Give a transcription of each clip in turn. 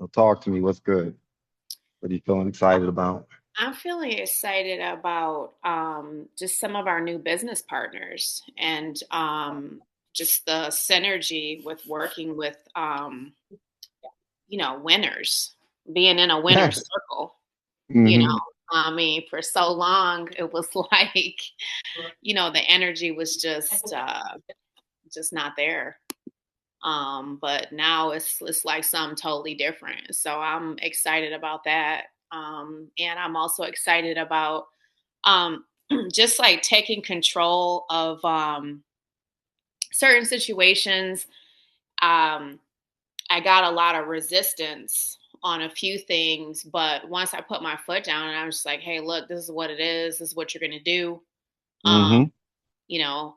So talk to me. What's good? What are you feeling excited about? I'm feeling excited about just some of our new business partners and just the synergy with working with, winners, being in a winner's circle. You know, hmm I mean, for so long, it was like, the energy was just not there. But now it's like something totally different. So I'm excited about that. And I'm also excited about um, just like taking control of certain situations. Um, I got a lot of resistance on a few things, but once I put my foot down and I'm just like, hey, look, this is what it is. This is what you're going to do. Um, hmm you know,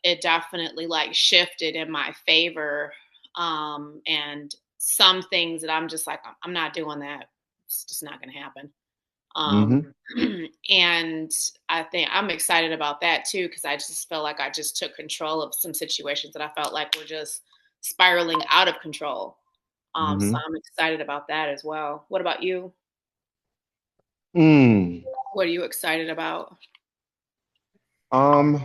it definitely like shifted in my favor. And some things that I'm just like, I'm not doing that. It's just not going to happen. Um, hmm and I think I'm excited about that too, because I just feel like I just took control of some situations that I felt like were just spiraling out of control. So hmm I'm excited about that as well. What about you? Mm. What are you excited about? Um,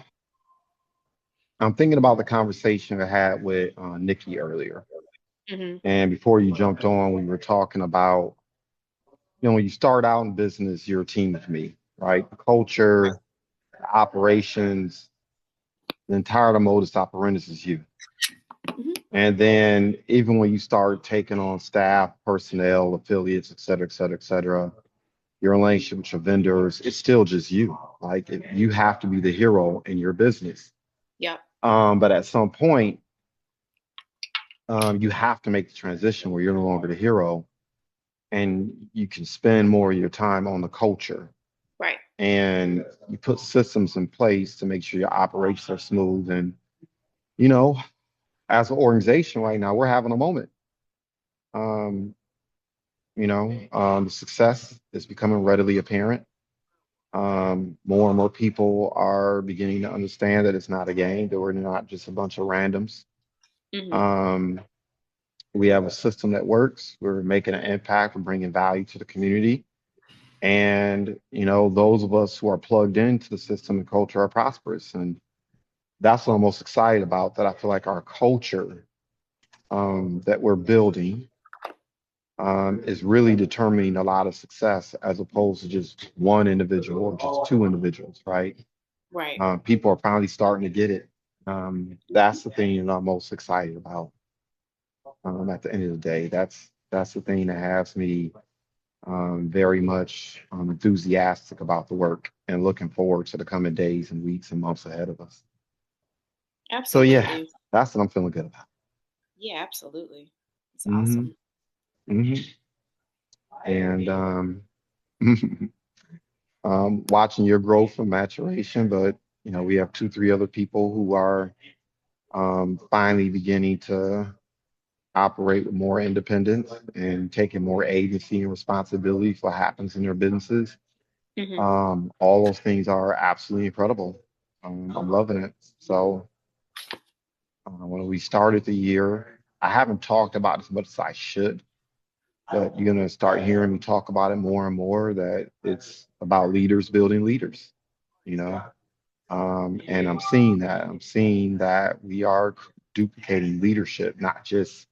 I'm thinking about the conversation I had with Nikki earlier. Hmm. And before you jumped on, we were talking about, when you start out in business, you're a team of me, right? The culture, the operations, the entire modus operandi is you. Hmm. And then even when you start taking on staff, personnel, affiliates, et cetera, et cetera, et cetera, your relationship with your vendors, it's still just you. Like you have to be the hero in your business. Yep. But at some point, you have to make the transition where you're no longer the hero and you can spend more of your time on the culture. Right. And you put systems in place to make sure your operations are smooth. And, you know, as an organization right now, we're having a moment. Um, the success is becoming readily apparent. More and more people are beginning to understand that it's not a game, that we're not just a bunch of randoms. Hmm. Um, we have a system that works. We're making an impact. We're bringing value to the community. And, those of us who are plugged into the system and culture are prosperous. And that's what I'm most excited about, that I feel like our culture that we're building is really determining a lot of success as opposed to just one individual or just two individuals, right? Right. People are finally starting to get it. That's the thing that I'm most excited about. At the end of the day, that's the thing that has me very much enthusiastic about the work and looking forward to the coming days and weeks and months ahead of us. So yeah, Absolutely. that's what I'm feeling good about. Yeah, absolutely. It's hmm awesome. hmm And watching your growth and maturation, but we have two, three other people who are finally beginning to operate with more independence and taking more agency and responsibility for what happens in their businesses. Hmm. All those things are absolutely incredible. I'm loving it. So when we started the year, I haven't talked about it as much as I should, but you're going to start hearing me talk about it more and more, that it's about leaders building leaders, you know? And I'm seeing that. I'm seeing that we are duplicating leadership, not just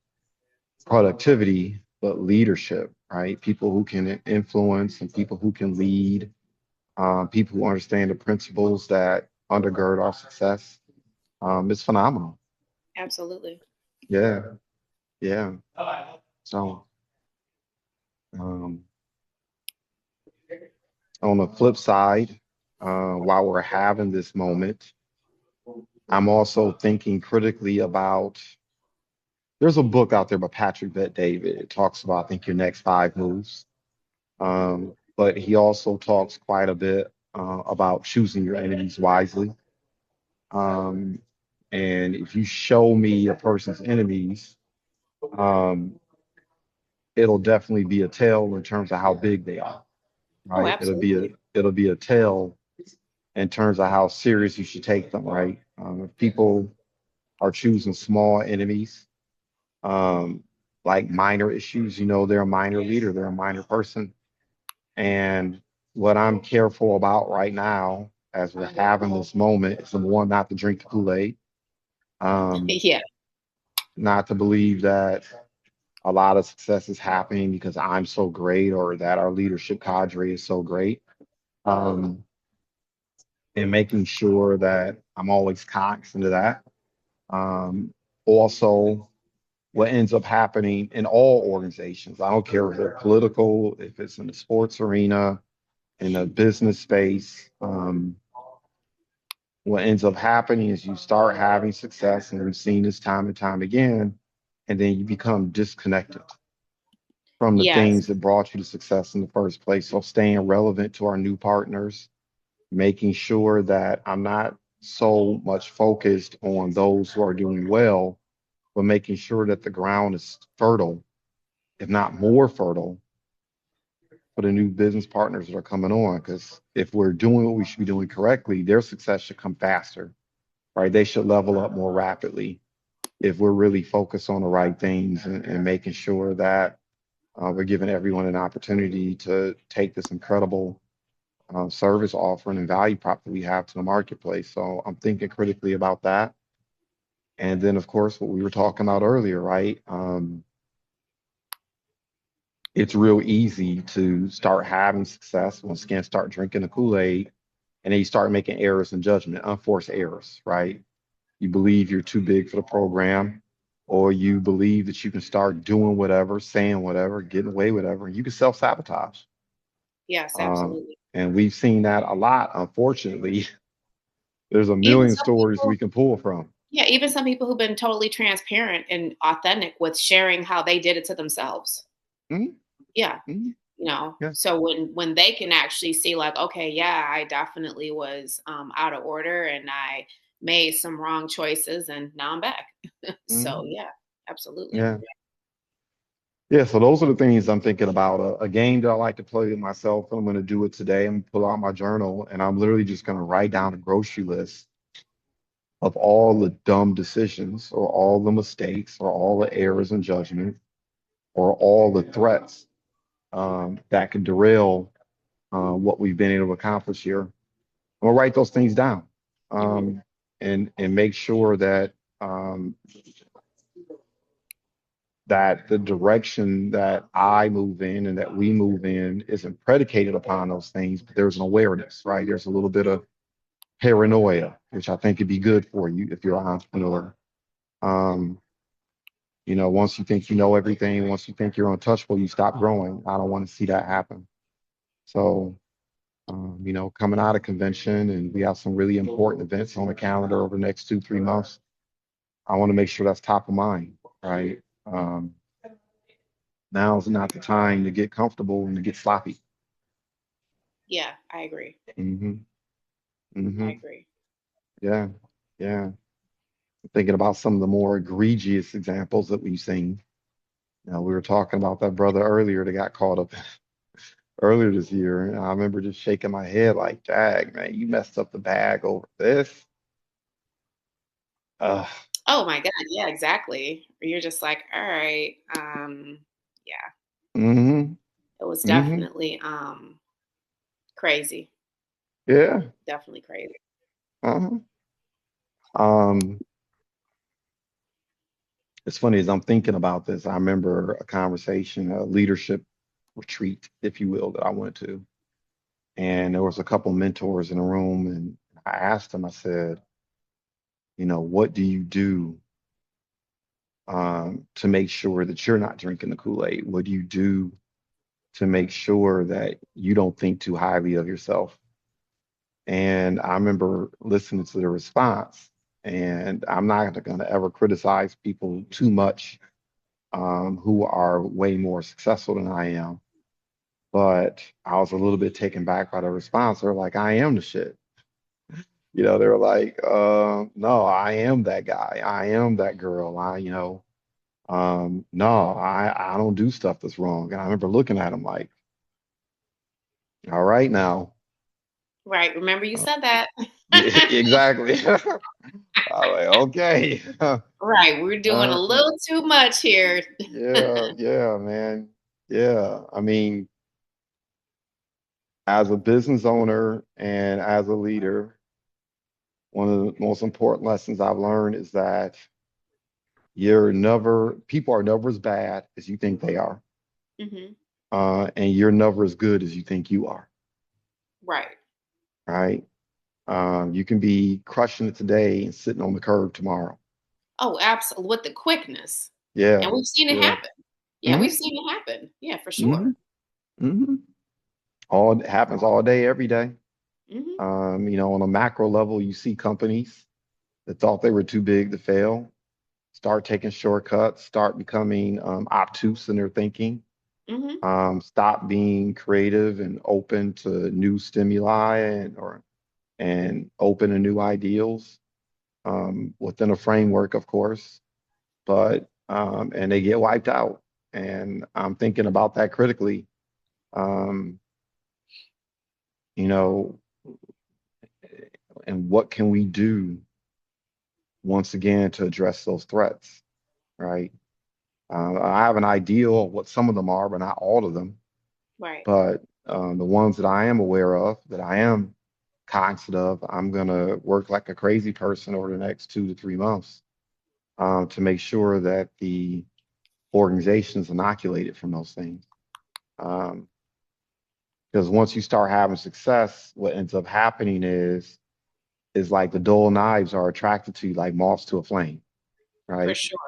productivity, but leadership, right? People who can influence and people who can lead, people who understand the principles that undergird our success. It's phenomenal. Absolutely. Yeah, yeah. So, um, on the flip side, while we're having this moment, I'm also thinking critically about. There's a book out there by Patrick Bet David. It talks about, I think, your next five moves. But he also talks quite a bit about choosing your enemies wisely. Um, and if you show me a person's enemies, um, it'll definitely be a tell in terms of how big they are, Oh, right? absolutely. It'll be a tell in terms of how serious you should take them, right? If people are choosing small enemies, um, like minor issues. They're a minor leader, they're a minor person. And what I'm careful about right now, as we're having this moment, is number one, not to drink the Kool-Aid, um, Yeah. not to believe that a lot of success is happening because I'm so great or that our leadership cadre is so great. Um, and making sure that I'm always cognizant of that. Also, what ends up happening in all organizations, I don't care if they're political, if it's in the sports arena, in the business space, what ends up happening is you start having success, and we've seen this time and time again, and then you become disconnected from the Yes. things that brought you to success in the first place. So staying relevant to our new partners, making sure that I'm not so much focused on those who are doing well, but making sure that the ground is fertile, if not more fertile, for the new business partners that are coming on. Because if we're doing what we should be doing correctly, their success should come faster, right? They should level up more rapidly if we're really focused on the right things and making sure that we're giving everyone an opportunity to take this incredible service offering and value prop that we have to the marketplace. So I'm thinking critically about that. And then, of course, what we were talking about earlier, right? It's real easy to start having success, once again, start drinking the Kool-Aid, and then you start making errors in judgment, unforced errors, right? You believe you're too big for the program, or you believe that you can start doing whatever, saying whatever, getting away with whatever, and you can self-sabotage. Yes, absolutely. And we've seen that a lot, unfortunately. There's a Even million some stories people, we can pull from. yeah, even some people who've been totally transparent and authentic with sharing how they did it to themselves. Mhm, Yeah. mhm, yeah. So when they can actually see like, okay, yeah, I definitely was out of order and I made some wrong choices and now I'm back. So Mhm, yeah, absolutely. yeah. Yeah, so those are the things I'm thinking about. A game that I like to play with myself. I'm going to do it today. I'm going to pull out my journal and I'm literally just going to write down a grocery list of all the dumb decisions or all the mistakes or all the errors in judgment or all the threats that can derail what we've been able to accomplish here. I'm going to write those things down Hmm. um, and make sure that um, that the direction that I move in and that we move in isn't predicated upon those things, but there's an awareness, right? There's a little bit of paranoia, which I think could be good for you if you're an entrepreneur. Um, once you think you know everything, once you think you're untouchable, you stop growing. I don't want to see that happen. So, coming out of convention and we have some really important events on the calendar over the next 2, 3 months. I want to make sure that's top of mind, right? Um, Now's not the time to get comfortable and to get sloppy. Yeah, I agree. Hmm. I Hmm. agree. Yeah. Yeah. Thinking about some of the more egregious examples that we've seen. We were talking about that brother earlier that got caught up earlier this year. And I remember just shaking my head like, dag, man, you messed up the bag over this. Uh, Oh my God. Yeah, exactly. You're just like, all right. Yeah, hmm. it was Hmm. definitely crazy. Yeah. Definitely crazy. Uh-huh. Um, it's funny as I'm thinking about this, I remember a conversation, a leadership retreat, if you will, that I went to. And there was a couple mentors in the room, and I asked them, I said, what do you do to make sure that you're not drinking the Kool-Aid? What do you do to make sure that you don't think too highly of yourself? And I remember listening to the response, and I'm not going to ever criticize people too much who are way more successful than I am. But I was a little bit taken back by the response. They're like, I am the shit. They were like, no, I am that guy. I am that girl. No, I don't do stuff that's wrong. And I remember looking at him like, all right now. Right. Remember you Uh, said that. yeah, exactly. I'm like, okay. Right. We're doing a Uh, little too much here. yeah, yeah, man. Yeah. I mean, as a business owner and as a leader, one of the most important lessons I've learned is that people are never as bad as you think they are. Hmm. And you're never as good as you think you are, Right. right? You can be crushing it today and sitting on the curb tomorrow. Oh, absolutely. With the quickness. And Yeah, we've seen it yeah. happen. Yeah, Hmm. we've seen it happen. Yeah, for sure. Hmm. Hmm. All it happens all day, every day. Hmm. On a macro level, you see companies that thought they were too big to fail start taking shortcuts, start becoming obtuse in their thinking, Hmm. stop being creative and open to new stimuli and open to new ideals within a framework, of course. But and they get wiped out. And I'm thinking about that critically. Um, you know, and what can we do once again to address those threats, right? I have an ideal of what some of them are, but not all of them. Right. But the ones that I am aware of, that I am cognizant of, I'm going to work like a crazy person over the next 2 to 3 months to make sure that the organization is inoculated from those things. Um, because once you start having success, what ends up happening is like the dull knives are attracted to you like moths to a flame, For right? sure.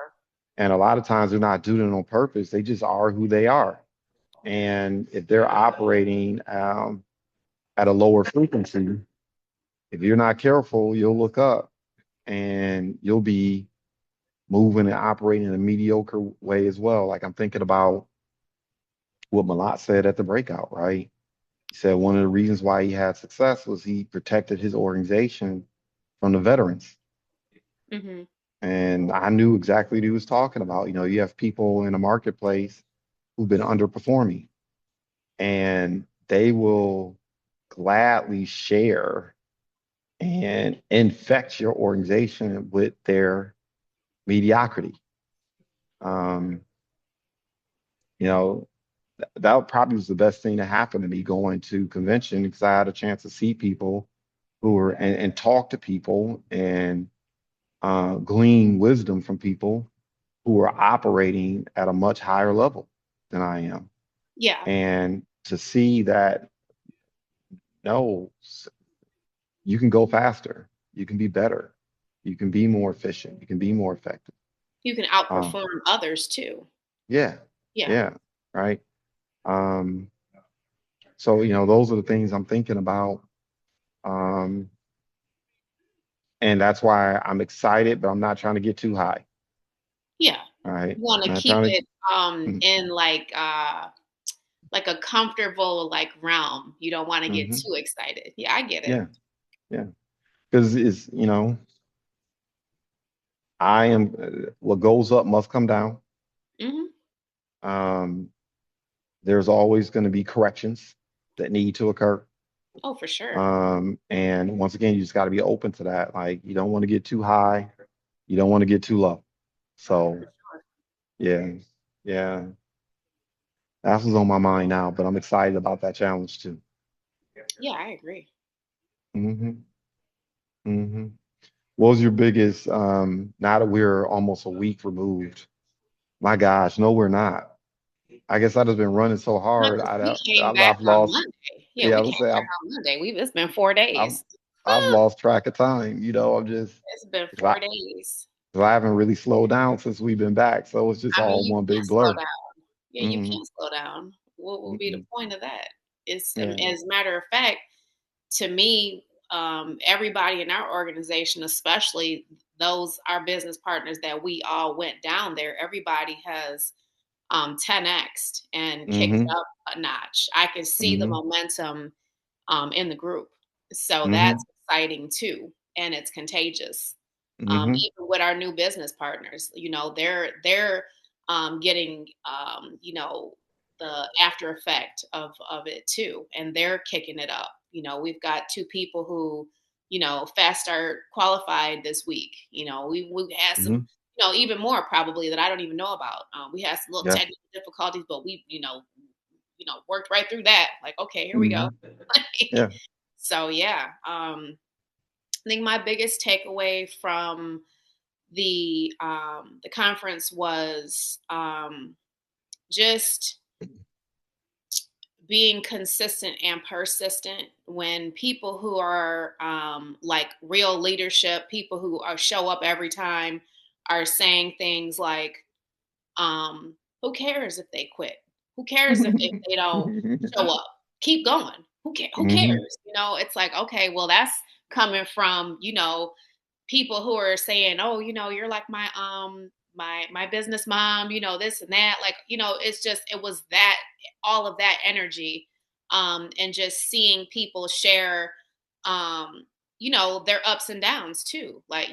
And a lot of times they're not doing it on purpose. They just are who they are. And if they're operating at a lower frequency, if you're not careful, you'll look up and you'll be moving and operating in a mediocre way as well. Like I'm thinking about what Malat said at the breakout, right? He said one of the reasons why he had success was he protected his organization from the veterans. Hmm. And I knew exactly what he was talking about. You have people in a marketplace who've been underperforming and they will gladly share and infect your organization with their mediocrity. Um, you know, that probably was the best thing to happen to me going to convention because I had a chance to see people who were and talk to people and glean wisdom from people who are operating at a much higher level than I am. Yeah. And to see that, no, you can go faster, you can be better, you can be more efficient, you can be more effective. You can Uh, outperform others too. yeah, Yeah. yeah, right. Um, so, those are the things I'm thinking about. Um, and that's why I'm excited, but I'm not trying to get too high. Yeah. All right. You want I'm to not keep trying it to. in like a comfortable like realm. You don't want to get Mm-hmm. too excited. Yeah, I get it. Yeah. Yeah. Because I am, what goes up must come down. Hmm. Um, there's always going to be corrections that need to occur. Oh, for sure. And once again, you just got to be open to that. Like, you don't want to get too high, you don't want to get too low. So, yeah, yeah, that's what's on my mind now, but I'm excited about that challenge too. Yeah, I agree. Hmm. Hmm. What was your biggest, now that we're almost a week removed? My gosh, no, we're not. I guess I've just been running so hard. Because we came back I've on lost, Monday. Yeah, yeah, I we would came say back on Monday. It's been 4 days. I've, I've lost track of time. I'm just, It's been because I, 4 days. 'cause I haven't really slowed down since we've been back. So it's just I mean, all you one can't big slow blur. down. Yeah, you Hmm. can't slow down. What will be the Hmm. point of that? It's Yeah. as a matter of fact, to me, everybody in our organization, especially those our business partners that we all went down there, everybody has 10x and kicked Hmm. up a notch. I can see the Hmm. momentum in the group. So Hmm. that's exciting too. And it's contagious. Hmm. Even with our new business partners, they're getting the after effect of it too, and they're kicking it up. We've got two people who fast start qualified this week. We had some, Hmm. even more probably that I don't even know about. We had some little Yeah. technical difficulties, but we, worked right through that. Like, okay, here we go. Hmm. Yeah. So yeah, I think my biggest takeaway from the conference was just being consistent and persistent when people who are like real leadership, people who show up every time, are saying things like, who cares if they quit? Who cares if they don't show up? Keep going. Who Hmm. cares? It's like, okay, well, that's coming from, people who are saying, oh, you're like my business mom, this and that. Like, it was that, all of that energy, and just seeing people share, um, their ups and downs too. Like,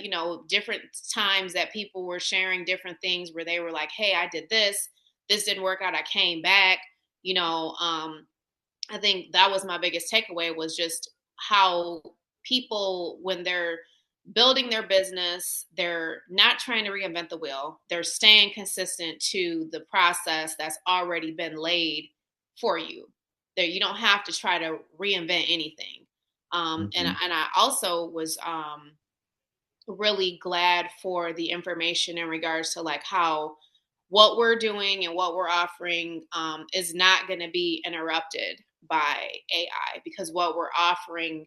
different times that people were sharing different things where they were like, hey, I did this didn't work out, I came back, I think that was my biggest takeaway, was just how people, when they're building their business, they're not trying to reinvent the wheel. They're staying consistent to the process that's already been laid for you. There, you don't have to try to reinvent anything. And Hmm. and I also was really glad for the information in regards to like how what we're doing and what we're offering is not going to be interrupted by AI, because what we're offering,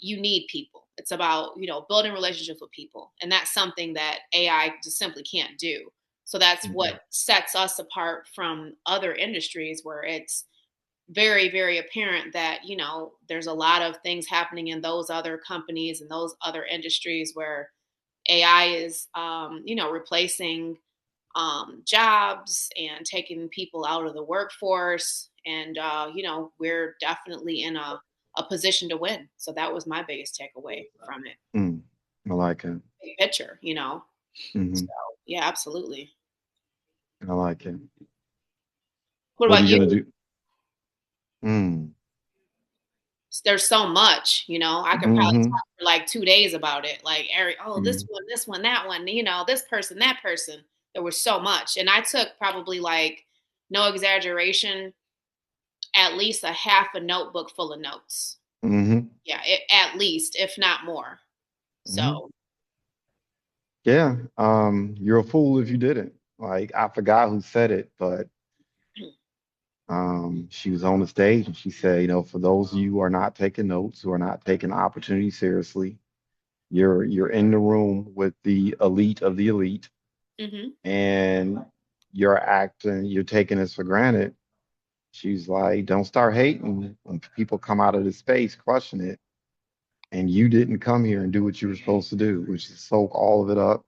you need people. It's about, building relationships with people. And that's something that AI just simply can't do. So that's Hmm. what sets us apart from other industries where it's very, very apparent that, there's a lot of things happening in those other companies and those other industries where AI is, replacing jobs and taking people out of the workforce. And, we're definitely in a position to win. So that was my biggest takeaway from it. Mm. I like it. Big picture. Hmm. So, yeah, absolutely. I like it. What What are about you you? gonna do? Mm. There's so much, I could probably Hmm. talk for like 2 days about it. Like, Eric, oh, Hmm. this one, that one, this person, that person. There was so much. And I took probably, like, no exaggeration, at least a half a notebook full of notes. Hmm. Yeah, at least, if not more. Hmm. So, Yeah. You're a fool if you didn't. Like, I forgot who said it, but she was on the stage and she said, for those of you who are not taking notes, who are not taking the opportunity seriously, you're in the room with the elite of the elite, hmm and you're taking this for granted. She's like, don't start hating when people come out of this space crushing it, and you didn't come here and do what you were supposed to do, which is soak all of it up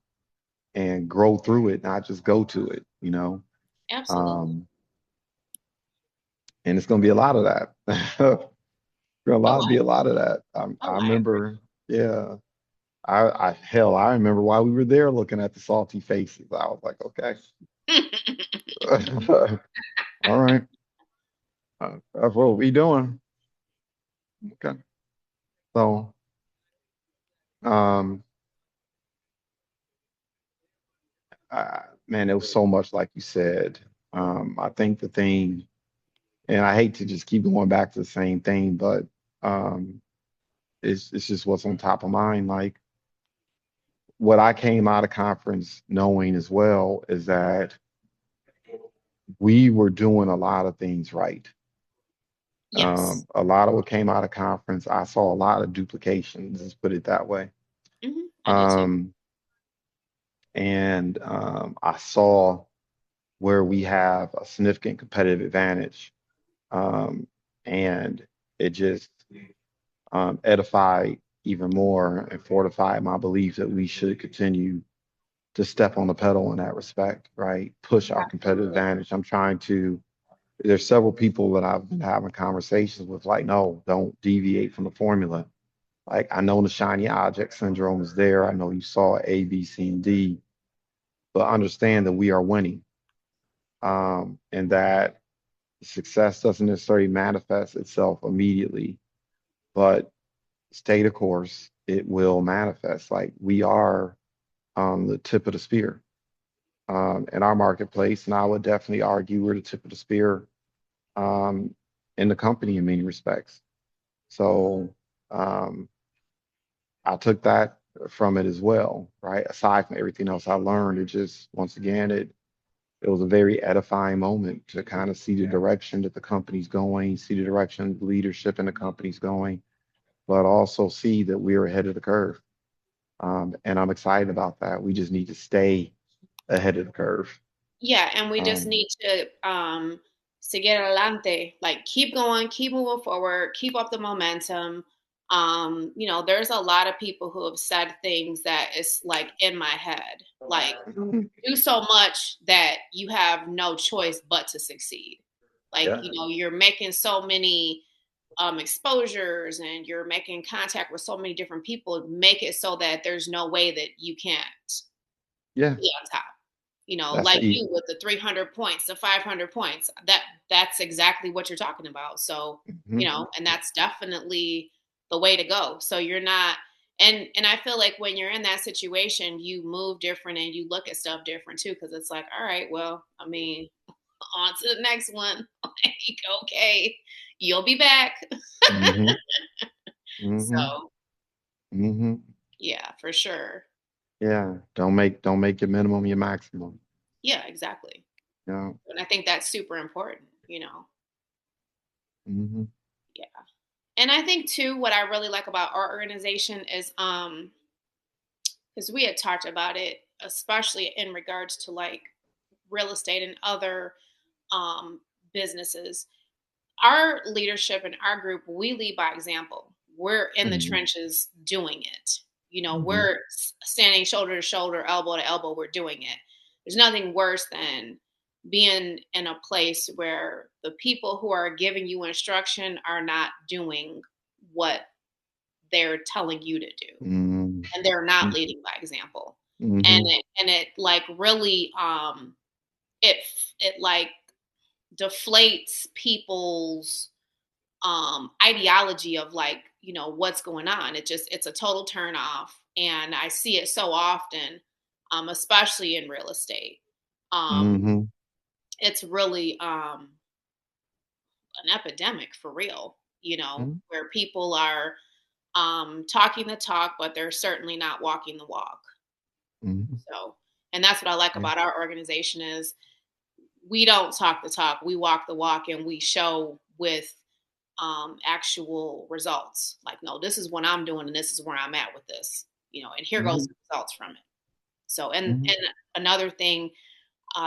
and grow through it, not just go to it. absolutely. Um, and it's going to be a lot of that. Gonna Oh, be a lot of that. I I remember, yeah. I remember why we were there looking at the salty faces. I was like, okay, agree. all right, that's what we doing. Okay, so, um, man, it was so much like you said. I think the thing, and I hate to just keep going back to the same thing, but um, it's just what's on top of mind. Like what I came out of conference knowing as well is that we were doing a lot of things right. Yes. A lot of what came out of conference, I saw a lot of duplications, let's put it that way. I did too. Um, and I saw where we have a significant competitive advantage. Um, and it just edified even more and fortified my belief that we should continue to step on the pedal in that respect, right? Push our competitive Absolutely. advantage. There's several people that I've been having conversations with, like, no, don't deviate from the formula. Like, I know the shiny object syndrome is there. I know you saw A, B, C, and D, but understand that we are winning, and that success doesn't necessarily manifest itself immediately, but stay the course, it will manifest. Like we are the tip of the spear in our marketplace, and I would definitely argue we're the tip of the spear um, in the company in many respects. So um, I took that from it as well, right? Aside from everything else I learned, it just once again it was a very edifying moment to kind of see the direction that the company's going, see the direction the leadership in the company's going, but also see that we're ahead of the curve. And I'm excited about that. We just need to stay ahead of the curve. Yeah, and we just Um, need to seguir adelante, like keep going, keep moving forward, keep up the momentum. You know, there's a lot of people who have said things that is like in my head, like do so much that you have no choice but to succeed. Like, yeah, you know, you're making so many exposures and you're making contact with so many different people, make it so that there's no way that you can't yeah, be on top. You know, that's like the you with the 300 points, the 500 points. That's exactly what you're talking about. So, you mhm, know, and that's definitely the way to go. So you're not and I feel like when you're in that situation, you move different and you look at stuff different too cuz it's like, all right, well, I mean, on to the next one. Like, okay, you'll be back. mhm, mhm, So, mhm. yeah, for sure. Yeah, don't make your minimum your maximum. Yeah, exactly. You know. And I think that's super important, you know. Mhm, Yeah. And I think too, what I really like about our organization is because we had talked about it, especially in regards to like real estate and other um businesses. Our leadership in our group, we lead by example. We're in the mhm, trenches doing it. You know, mhm, we're standing shoulder to shoulder, elbow to elbow, we're doing it. There's nothing worse than being in a place where the people who are giving you instruction are not doing what they're telling you to do mhm, and they're not mhm, leading by example. And mhm, it like really it it like deflates people's ideology of like, you know, what's going on. It's a total turn off and I see it so often, especially in real estate. Um mhm, it's really an epidemic for real, you know, mhm, where people are talking the talk, but they're certainly not walking the walk. mhm. So, and that's what I like Yeah. about our organization is we don't talk the talk, we walk the walk, and we show with actual results. Like, no, this is what I'm doing, and this is where I'm at with this, you know, and here goes Mhm, the results from it. So, and mhm, another thing,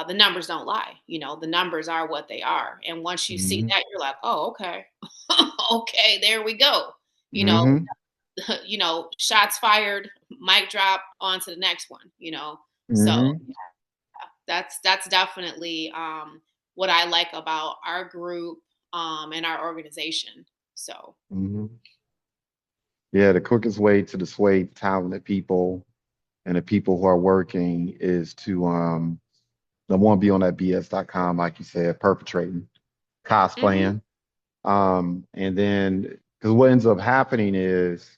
the numbers don't lie. You know, the numbers are what they are, and once you see mhm, that, you're like, oh, okay, okay, there we go. You know, mhm, you know, shots fired, mic drop, on to the next one, you know. So mhm, that's definitely what I like about our group and our organization. So mhm. Yeah, the quickest way to dissuade talented people and the people who are working is to number one, be on that BS.com, like you said, perpetrating, mhm, cosplaying. And then because what ends up happening is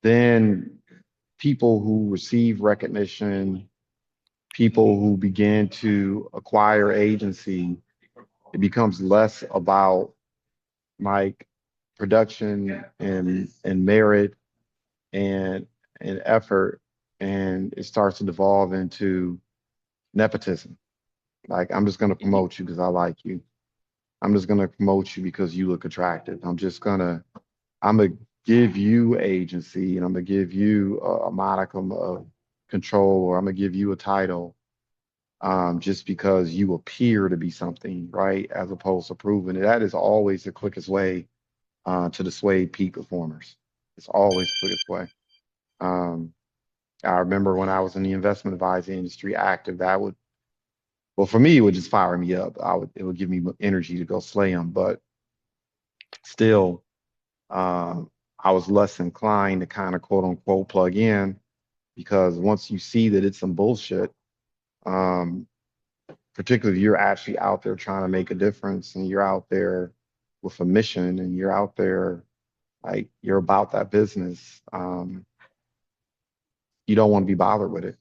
then people who receive recognition, people who begin to acquire agency, it becomes less about like production and merit and effort, and it starts to devolve into nepotism. Like I'm just going to mhm, promote you because I like you. I'm just going to promote you because you look attractive. I'm gonna give you agency and I'm gonna give you a modicum of control, or I'm gonna give you a title just because you appear to be something, right? As opposed to proving it. That is always the quickest way to dissuade peak performers. It's always the quickest way. Um, I remember when I was in the investment advising industry active, that would, well, for me, it would just fire me up. It would give me energy to go slay them. But still, um, I was less inclined to kind of quote unquote plug in because once you see that it's some bullshit, um, particularly if you're actually out there trying to make a difference and you're out there with a mission and you're out there like you're about that business. You don't want to be bothered with it.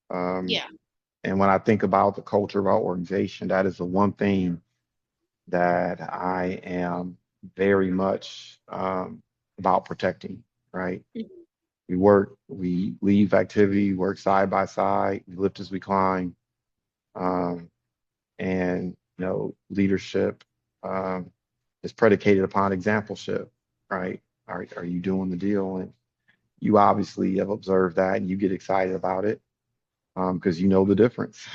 Um, Yeah. and when I think about the culture of our organization, that is the one thing that I am very much about protecting, right? Mhm. We work, we leave activity, work side by side, we lift as we climb. Um, and leadership um, is predicated upon exampleship, right? Are you doing the deal? And you obviously have observed that, and you get excited about it because you know the difference.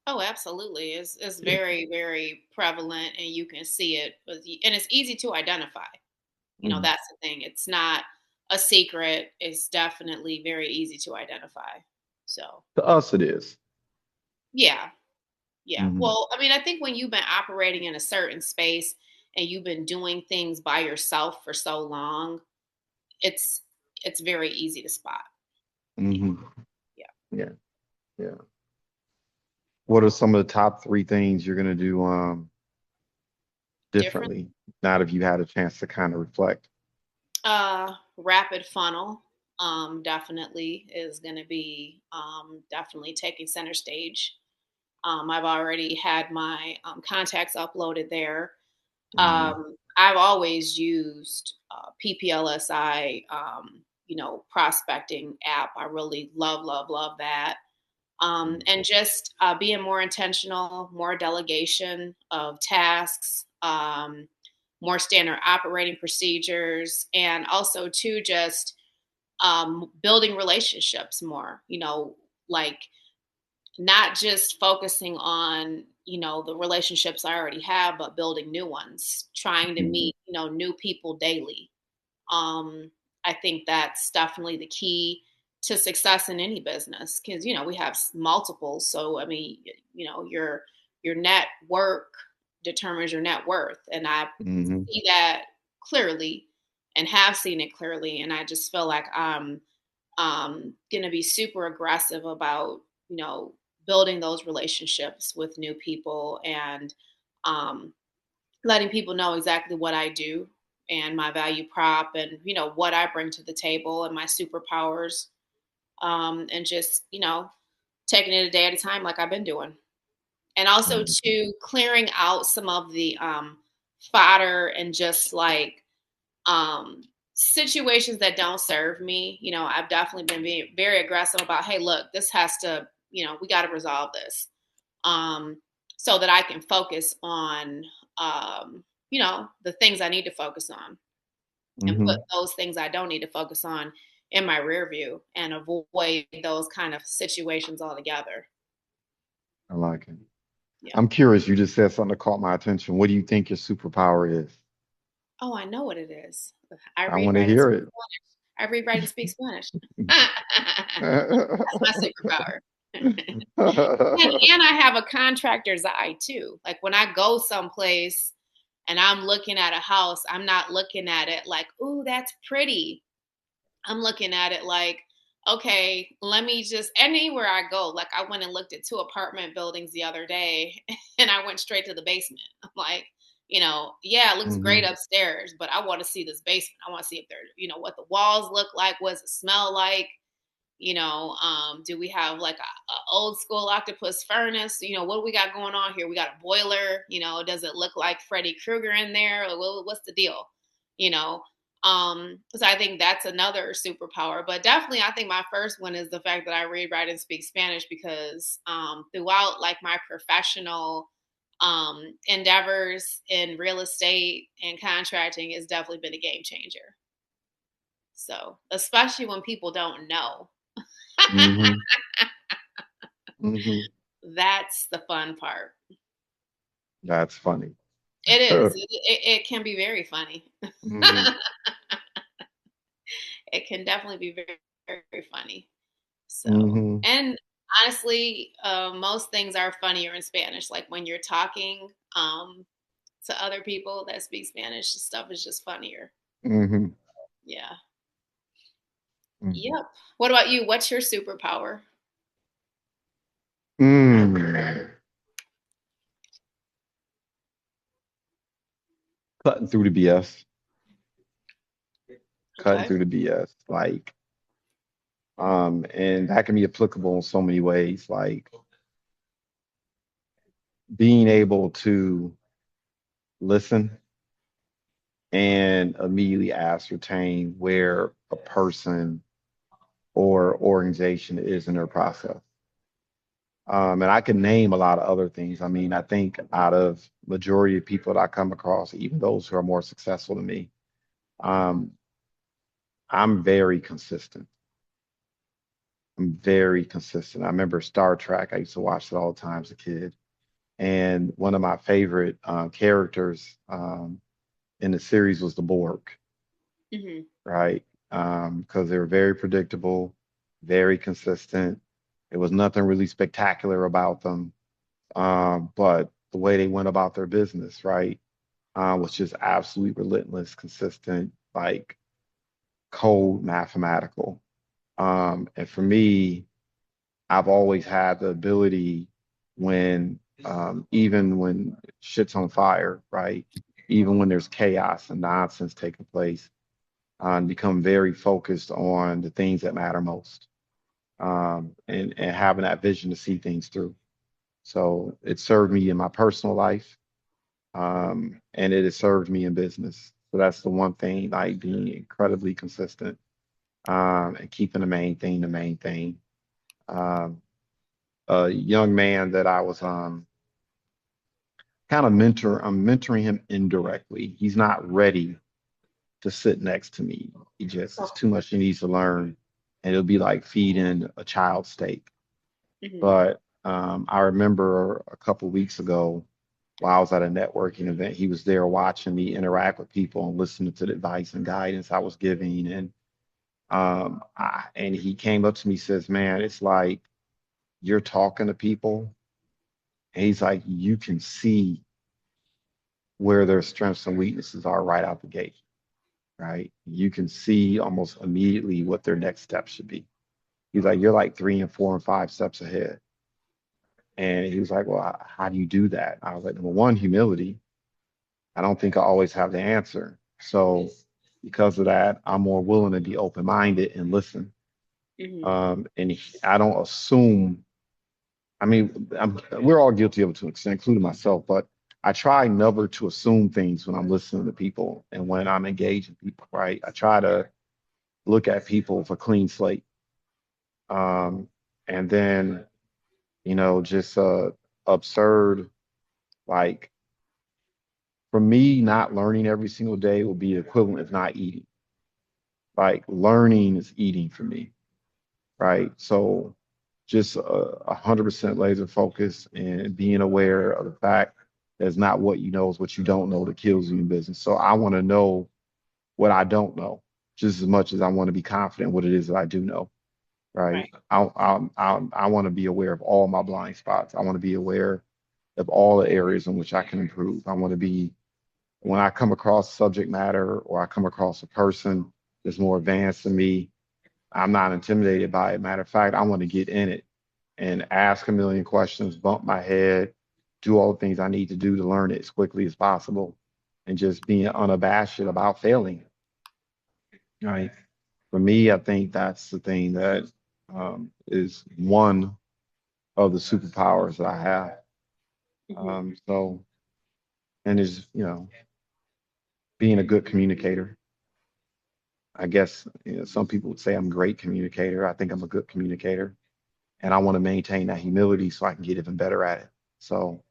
Oh, absolutely. It's Yeah. very, very prevalent, and you can see it, and it's easy to identify. Mhm. That's the thing. It's not a secret. It's definitely very easy to identify. So, To us, it is. yeah, yeah. Hmm. Well, I mean, I think when you've been operating in a certain space and you've been doing things by yourself for so long, it's it's very easy to spot. Yeah, Hmm. yeah. Yeah, yeah. What are some of the top three things you're going to do Different. differently now that you had a chance to kind of reflect? Rapid funnel, definitely is going to be definitely taking center stage. I've already had my contacts uploaded there. Hmm. I've always used PPLSI, prospecting app. I really love, love, love that. And just being more intentional, more delegation of tasks, more standard operating procedures, and also too just building relationships more. Like not just focusing on the relationships I already have, but building new ones, trying to Hmm. meet new people daily. um, I think that's definitely the key to success in any business, because we have multiples. So I mean, your network determines your net worth, and I Hmm. see that clearly, and have seen it clearly. And I just feel like I'm going to be super aggressive about building those relationships with new people, and um, letting people know exactly what I do and my value prop, and what I bring to the table and my superpowers, and just taking it a day at a time like I've been doing. And also to clearing out some of the fodder, and just like um, situations that don't serve me. I've definitely been being very aggressive about, hey, look, this has to, we got to resolve this, um, so that I can focus on, the things I need to focus on, and put Hmm. those things I don't need to focus on in my rear view, and avoid those kind of situations altogether. I like it. Yeah. I'm curious. You just said something that caught my attention. What do you think your superpower is? Oh, I know what it is. I I read, want to write, and hear speak it. Spanish. I read, write, and speak Spanish. That's my superpower. And I have a contractor's eye too. Like when I go someplace and I'm looking at a house, I'm not looking at it like, "Ooh, that's pretty." I'm looking at it like, okay, let me just, anywhere I go, like I went and looked at two apartment buildings the other day and I went straight to the basement. I'm like, yeah, it looks great Hmm. upstairs, but I want to see this basement. I want to see if what the walls look like, what does it smell like? Do we have like a old school octopus furnace? What do we got going on here? We got a boiler. Does it look like Freddy Krueger in there? Like, what's the deal? You know, so I think that's another superpower. But definitely, I think my first one is the fact that I read, write, and speak Spanish, because throughout like my professional endeavors in real estate and contracting, has definitely been a game changer. So, especially when people don't know. Hmm. Hmm. That's the fun part. That's funny. It is. It can be very funny. Hmm. It can definitely be very, very funny. So, Hmm. and honestly, most things are funnier in Spanish. Like when you're talking to other people that speak Spanish, stuff is just funnier. Hmm. Yeah. Hmm. Yep. What about you? What's your superpower? Mm. Cutting through the BS. cutting Okay. through the BS. Like, and that can be applicable in so many ways, like being able to listen and immediately ascertain where a person or organization is in their process. And I can name a lot of other things. I mean, I think out of majority of people that I come across, even those who are more successful than me, um, I'm very consistent. I'm very consistent. I remember Star Trek. I used to watch it all the time as a kid. And one of my favorite characters in the series was the Borg, Hmm. right? Because they were very predictable, very consistent. There was nothing really spectacular about them, but the way they went about their business, right, was just absolutely relentless, consistent, like cold mathematical. And for me, I've always had the ability when, even when shit's on fire, right? Even when there's chaos and nonsense taking place, become very focused on the things that matter most, and having that vision to see things through. So it served me in my personal life, and it has served me in business. So that's the one thing, like being incredibly consistent, and keeping the main thing the main thing. Um, a young man that I was kind of I'm mentoring him indirectly. He's not ready to sit next to me. He just it's too much he needs to learn, and it'll be like feeding a child steak. Hmm. But I remember a couple weeks ago while I was at a networking event, he was there watching me interact with people and listening to the advice and guidance I was giving. And he came up to me, says, "Man, it's like you're talking to people." And he's like, "You can see where their strengths and weaknesses are right out the gate, right? You can see almost immediately what their next step should be." He's like, "You're like 3 and 4 and 5 steps ahead." And he was like, "Well, how do you do that?" I was like, "Number one, humility. I don't think I always have the answer. So because of that, I'm more willing to be open-minded and listen. Hmm. I don't assume. I mean, we're all guilty of it to an extent, including myself. But I try never to assume things when I'm listening to people and when I'm engaging people. Right? I try to look at people with a clean slate, um, and then just absurd. Like for me, not learning every single day will be equivalent of not eating. Like learning is eating for me, right? So just 100% laser focus and being aware of the fact that it's not what you know is what you don't know that kills you in business. So I want to know what I don't know just as much as I want to be confident what it is that I do know, right? Right. I want to be aware of all my blind spots. I want to be aware of all the areas in which I can improve. I want to be when I come across subject matter or I come across a person that's more advanced than me, I'm not intimidated by it. Matter of fact, I want to get in it and ask a million questions, bump my head, do all the things I need to do to learn it as quickly as possible, and just being unabashed about failing. Right. For me, I think that's the thing that is one of the superpowers that I have. Hmm. So, and is, being a good communicator. I guess, some people would say I'm a great communicator. I think I'm a good communicator, and I want to maintain that humility so I can get even better at it. So,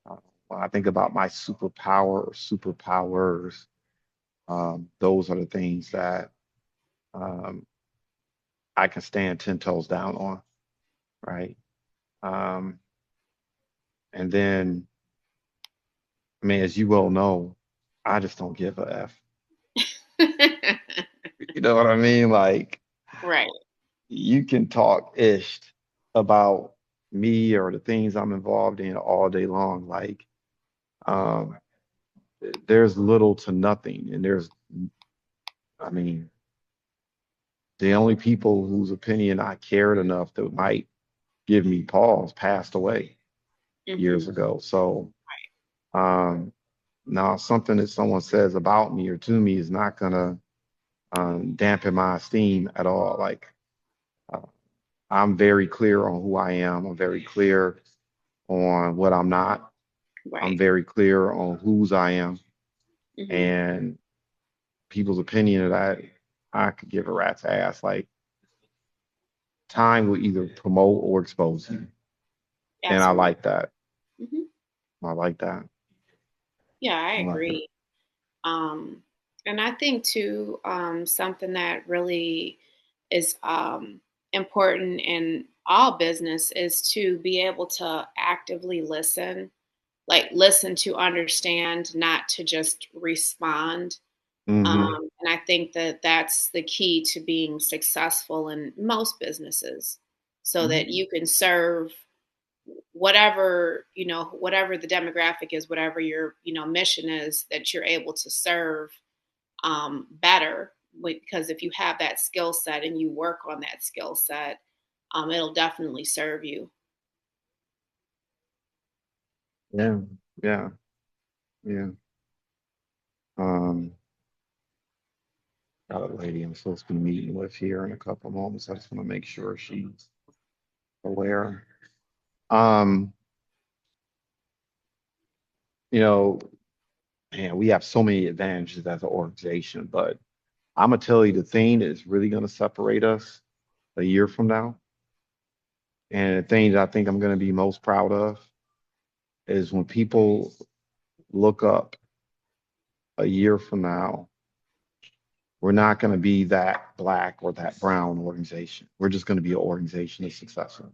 uh, when I think about my superpower or superpowers, those are the things that um, I can stand 10 toes down on, right? Um, and then, I mean, as you well know, I just don't give a F. You know what I mean? Like, Right. you can talk ish about me or the things I'm involved in all day long. Like, um, there's little to nothing. And I mean, the only people whose opinion I cared enough that might give me pause passed away years Hmm. ago. So, um, now something that someone says about me or to me is not gonna dampen my esteem at all. Like uh, I'm very clear on who I am. I'm very clear on what I'm not. I'm Right. very clear on whose I am. Hmm. And people's opinion of that, I could give a rat's ass. Like time will either promote or expose you. And I Absolutely. like that. Hmm. I like that. Yeah, I I like it. agree. Um, and I think too, something that really is important in all business is to be able to actively listen, like listen to understand, not to just respond. Hmm. And I think that that's the key to being successful in most businesses, so Hmm. that you can serve whatever, whatever the demographic is, whatever your, mission is, that you're able to serve better. Because if you have that skill set and you work on that skill set, it'll definitely serve you. Yeah. Yeah. Yeah. Um, got a lady I'm supposed to be meeting with here in a couple of moments. I just want to make sure she's aware. Um, you know, man, we have so many advantages as an organization, but I'm gonna tell you the thing that is really gonna separate us a year from now, and the thing that I think I'm gonna be most proud of is when people look up a year from now, we're not gonna be that black or that brown organization. We're just gonna be an organization that's successful.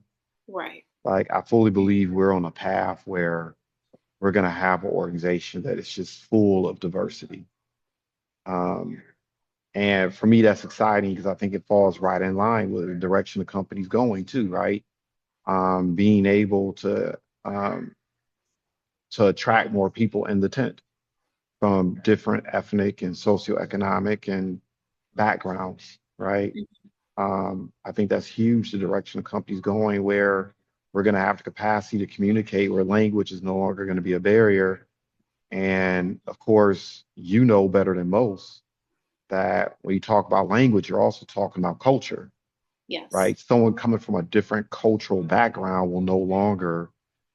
Right. Like I fully believe we're on a path where we're gonna have an organization that is just full of diversity. Um, And for me, that's exciting because I think it falls right in line with the direction the company's going too, right? Being able um, to attract more people in the tent from different ethnic and socioeconomic and backgrounds, right? I think that's huge, the direction the company's going, where we're going to have the capacity to communicate, where language is no longer going to be a barrier. And of course, you know better than most that when you talk about language, you're also talking about culture, Yes. right? Someone coming from a different cultural background will no longer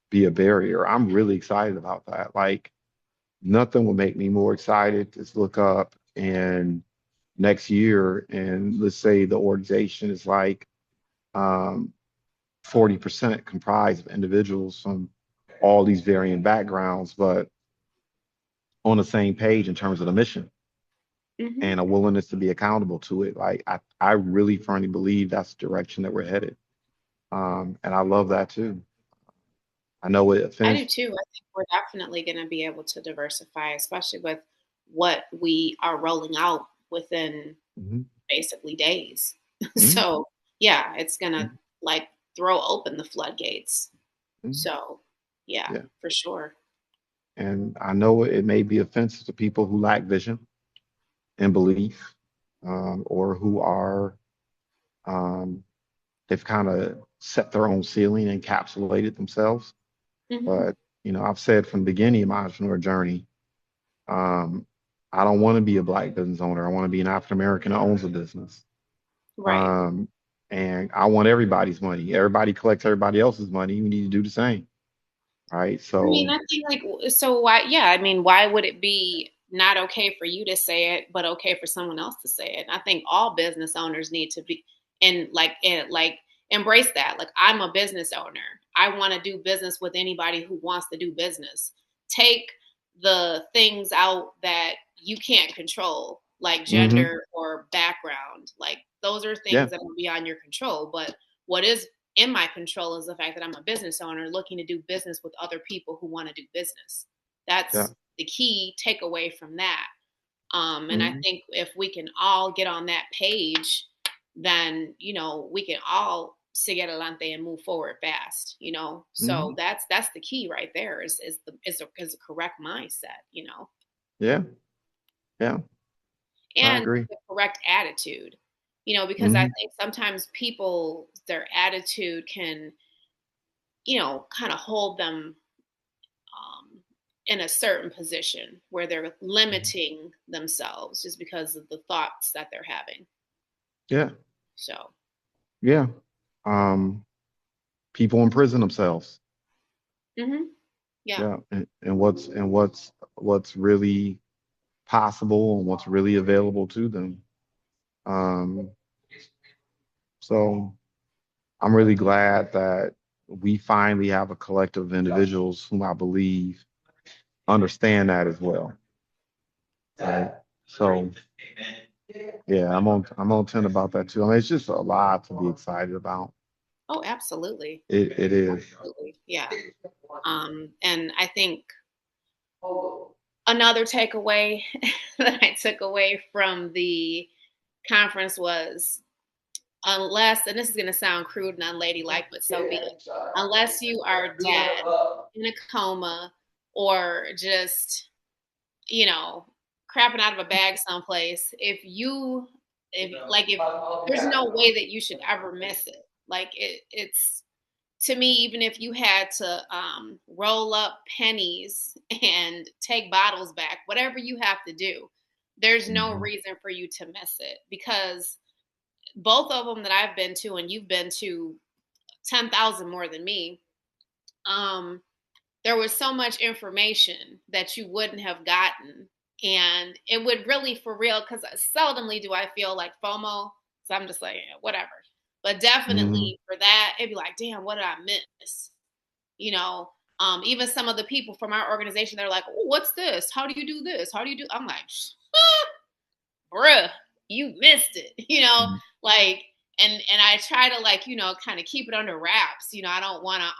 be a barrier. I'm really excited about that. Like nothing will make me more excited to look up and next year and let's say the organization is like um, 40% comprised of individuals from all these varying backgrounds, but on the same page in terms of the mission Hmm. and a willingness to be accountable to it. Like I really firmly believe that's the direction that we're headed. And I love that too. I know it I do offends. too. I think we're definitely going to be able to diversify, especially with what we are rolling out within Mhm, basically days. mhm, So, yeah, it's going to mhm, like throw open the floodgates. mhm. So, yeah, Yeah. for sure. And I know it may be offensive to people who lack vision and belief, or who are, um, they've kind of set their own ceiling and encapsulated themselves. Hmm. But, I've said from the beginning of my entrepreneur journey, um, I don't want to be a black business owner. I want to be an African American that owns a business. Right. Um, and I want everybody's money. Everybody collects everybody else's money. We need to do the same, right? I mean, So, I think so why, yeah, I mean, why would it be not okay for you to say it, but okay for someone else to say it? I think all business owners need to be like embrace that. Like I'm a business owner. I want to do business with anybody who wants to do business. Take the things out that you can't control, like hmm, gender or background. Like those are yeah, things that are beyond your control. But what is in my control is the fact that I'm a business owner looking to do business with other people who want to do business. yeah, That's the key takeaway from that. And I hmm, think if we can all get on that page, then we can all seguir adelante and move forward fast. So hmm, that's the key right there. Is a correct mindset. yeah, yeah, I And agree. the correct attitude. Because I Hmm. think sometimes people their attitude can kind of hold them um, in a certain position where they're limiting themselves just because of the thoughts that they're having. Yeah. So, Yeah. People imprison themselves. yeah. Yeah. And what's really possible and what's really available to them. Um, so I'm really glad that we finally have a collective of individuals whom I believe understand that as well. Right. So yeah, I'm on 10 about that too. I mean, it's just a lot to be excited about. Oh, absolutely. It is. Absolutely. Yeah. And I think another takeaway that I took away from the conference was, unless, and this is going to sound crude and unladylike, but so be it, unless you are dead in a coma or just, you know, crapping out of a bag someplace, if there's no way that you should ever miss it. Like it's to me, even if you had to roll up pennies and take bottles back, whatever you have to do, there's no Mhm. reason for you to miss it, because both of them that I've been to, and you've been to 10,000 more than me, um, there was so much information that you wouldn't have gotten. And it would really, for real, because seldomly do I feel like FOMO. So I'm just like, yeah, whatever. But Mhm. definitely for that, it'd be like, damn, what did I miss? You know, even some of the people from our organization, they're like, oh, what's this? How do you do this? How do you do? I'm like, bruh, you missed it. Mhm. Like, and I try to, like, kind of keep it under wraps. I don't want to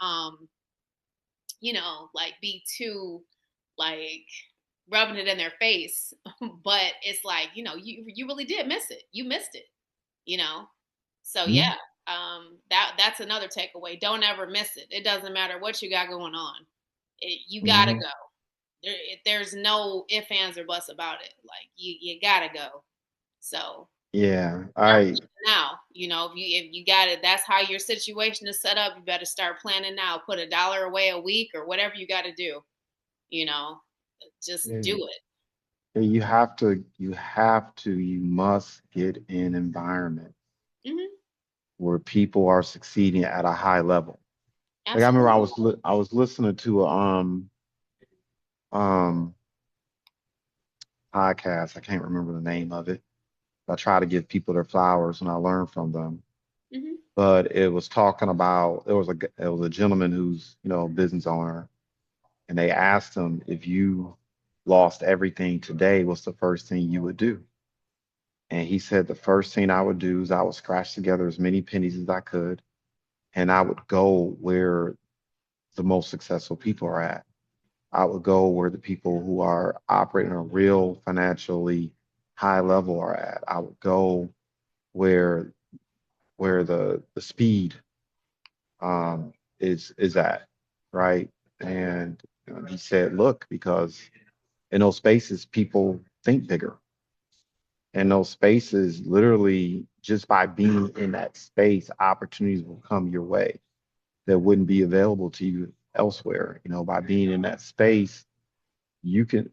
like be too, like, rubbing it in their face. But it's like, you really did miss it. You missed it, you know? So Mhm. yeah, that's another takeaway. Don't ever miss it. It doesn't matter what you got going on. You gotta Mhm. go. There's no ifs, ands, or buts about it. Like, you gotta go. So Yeah. start I planning now. If you got it, that's how your situation is set up. You better start planning now. Put $1 away a week or whatever you got to do. You know, just yeah, do it. you must get in environment Hmm. where people are succeeding at a high level. Like I remember Absolutely. I was listening to a um podcast. I can't remember the name of it. I try to give people their flowers and I learn from them. Hmm. But it was talking about it was a gentleman who's, a business owner, and they asked him, if you lost everything today, what's the first thing you would do? And he said, the first thing I would do is I would scratch together as many pennies as I could, and I would go where the most successful people are at. I would go where the people who are operating on a real financially high level are at. I would go where the speed is at, right? And he said, look, because in those spaces, people think bigger. In those spaces, literally, just by being in that space, opportunities will come your way that wouldn't be available to you elsewhere. By being in that space, you can.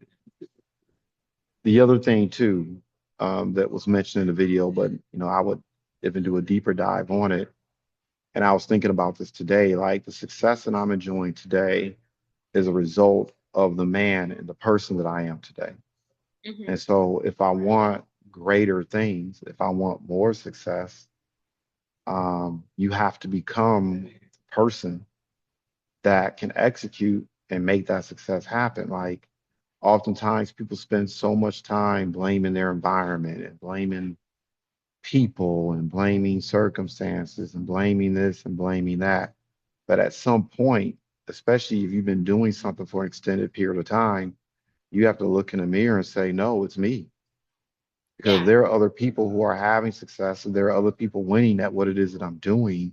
The other thing too, that was mentioned in the video, but I would even do a deeper dive on it. And I was thinking about this today, like the success that I'm enjoying today is a result of the man and the person that I am today. And Hmm. so if I want greater things, if I want more success, you have to become the person that can execute and make that success happen. Like oftentimes people spend so much time blaming their environment and blaming people and blaming circumstances and blaming this and blaming that. But at some point, especially if you've been doing something for an extended period of time, you have to look in the mirror and say, no, it's me. Because Yeah. there are other people who are having success and there are other people winning at what it is that I'm doing.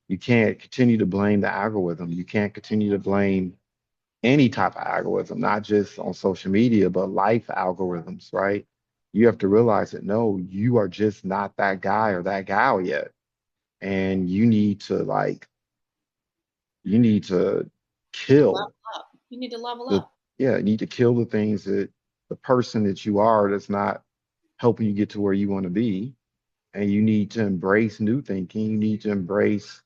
You can't continue to blame the algorithm. You can't continue to blame any type of algorithm, not just on social media, but life algorithms, right? You have to realize that no, you are just not that guy or that gal yet. And you need to Level kill up. You need to level the up. yeah, you need to kill the things that the person that you are that's not helping you get to where you want to be. And you need to embrace new thinking. You need to embrace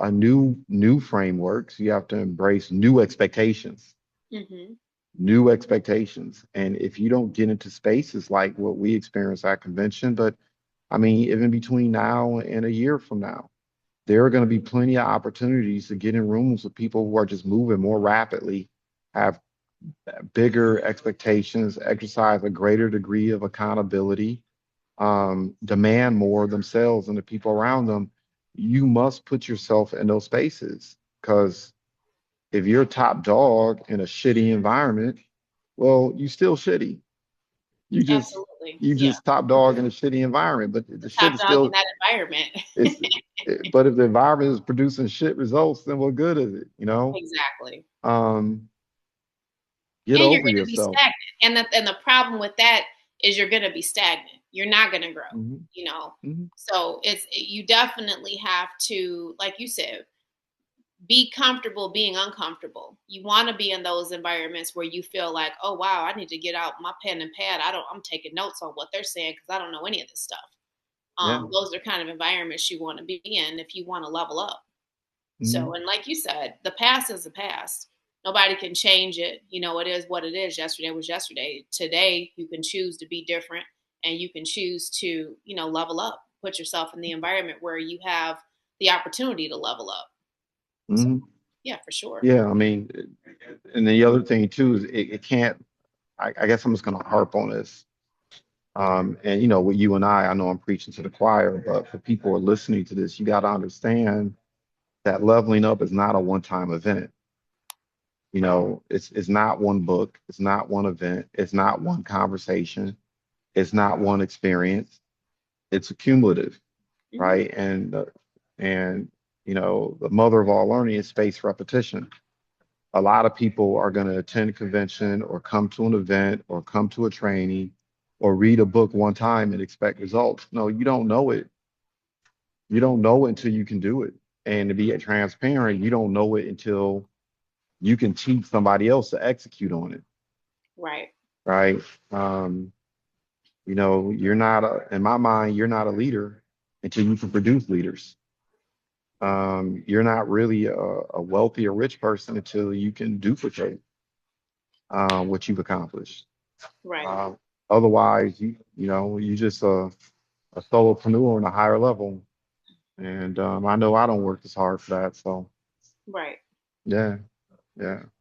a new frameworks. You have to embrace Hmm. new expectations. And if you don't get into spaces like what we experience at convention, but I mean, even between now and a year from now, there are going to be plenty of opportunities to get in rooms with people who are just moving more rapidly, have bigger expectations, exercise a greater degree of accountability, demand more of themselves and the people around them. You must put yourself in those spaces because if you're top dog in a shitty environment, well, you still shitty. You just Absolutely. you Yeah. just top dog in a shitty environment, but the The shit top is dog in still that environment. it's. But if the environment is producing shit results, then what good is it? You know, Exactly. um, get And you're over going to be yourself. stagnant. And the problem with that is you're going to be stagnant. You're not going to grow, Hmm. you know. Hmm. So it's you definitely have to, like you said, be comfortable being uncomfortable. You want to be in those environments where you feel like, oh wow, I need to get out my pen and pad. I'm taking notes on what they're saying because I don't know any of this stuff. Yeah. Those are kind of environments you want to be in if you want to level up. So, Hmm. and like you said, the past is the past. Nobody can change it. You know, it is what it is. Yesterday was yesterday. Today, you can choose to be different and you can choose to, level up, put yourself in the environment where you have the opportunity to level up. So, Hmm. yeah, for sure. Yeah. I mean, and the other thing too is it can't. I guess I'm just going to harp on this. And you know, with you and I know I'm preaching to the choir, but for people who are listening to this, you got to understand that leveling up is not a one-time event. You know, it's not one book, it's not one event, it's not one conversation, it's not one experience. It's accumulative, Hmm. right? And you know, the mother of all learning is spaced repetition. A lot of people are going to attend a convention or come to an event or come to a training or read a book one time and expect results. No, you don't know it. You don't know it until you can do it. And to be transparent, you don't know it until you can teach somebody else to execute on it, Right. right? Um, you know, in my mind, you're not a leader until you can produce leaders. You're not really a wealthy or rich person until you can duplicate what you've accomplished. Right. Uh, Otherwise, you know, you just a solopreneur on a higher level. And I know I don't work as hard for that. So Right. yeah, yeah.